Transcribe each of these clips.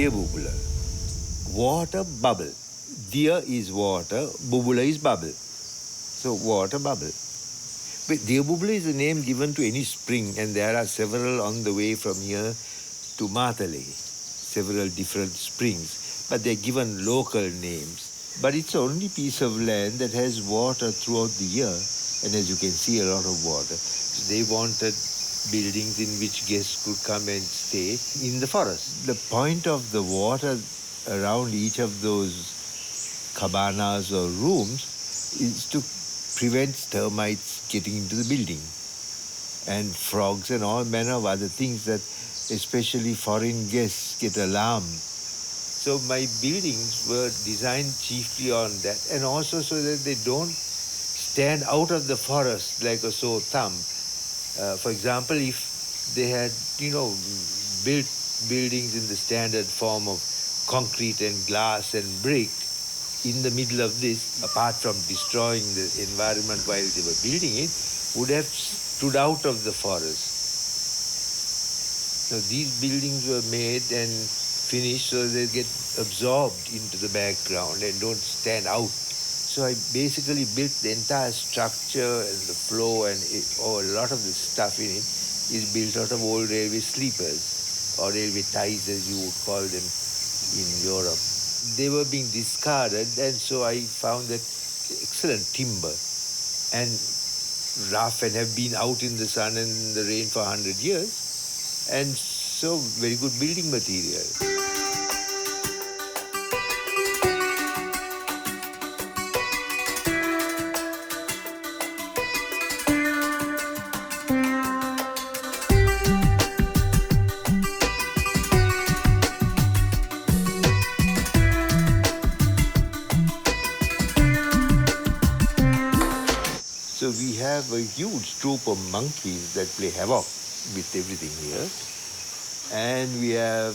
Diyabubula. Water bubble. Diya is water, bubula is bubble. So water bubble. But Diyabubula is a name given to any spring, and there are several on the way from here to Matale. Several different springs, but they're given local names. But it's the only piece of land that has water throughout the year, and as you can see, a lot of water. So they wanted buildings in which guests could come and stay in the forest. The point of the water around each of those cabanas or rooms is to prevent termites getting into the building, and frogs and all manner of other things that especially foreign guests get alarmed. So my buildings were designed chiefly on that, and also so that they don't stand out of the forest like a sore thumb. For example, if they had, built buildings in the standard form of concrete and glass and brick, in the middle of this, apart from destroying the environment while they were building it, would have stood out of the forest. So these buildings were made and finished so they get absorbed into the background and don't stand out. So I basically built the entire structure and the flow and a lot of the stuff in it is built out of old railway sleepers or railway ties as you would call them in Europe. They were being discarded, and so I found that excellent timber and rough and have been out in the sun and the rain for 100 years, and so very good building material. So we have a huge troop of monkeys that play havoc with everything here. And we have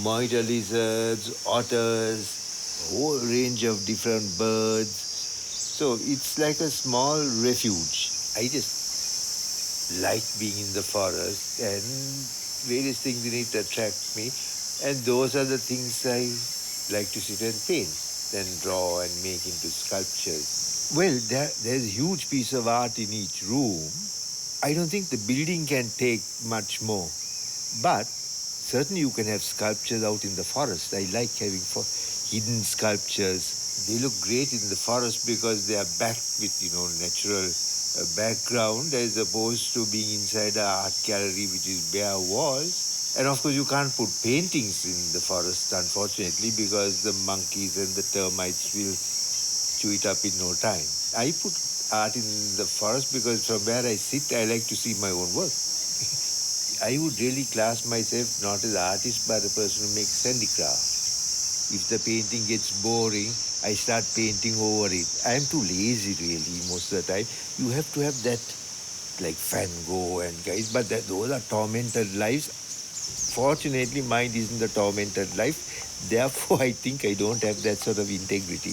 monitor lizards, otters, a whole range of different birds. So it's like a small refuge. I just like being in the forest, and various things in it attract me. And those are the things I like to sit and paint and draw and make into sculptures. Well, there's a huge piece of art in each room. I don't think the building can take much more. But certainly you can have sculptures out in the forest. I like having hidden sculptures. They look great in the forest because they are backed with, natural background as opposed to being inside an art gallery which is bare walls. And of course you can't put paintings in the forest, unfortunately, because the monkeys and the termites will chew it up in no time. I put art in the forest because from where I sit, I like to see my own work. I would really class myself not as an artist, but a person who makes handicraft. If the painting gets boring, I start painting over it. I am too lazy, really, most of the time. You have to have that, like Van Gogh and guys, but those are tormented lives. Fortunately, mine isn't a tormented life. Therefore, I think I don't have that sort of integrity.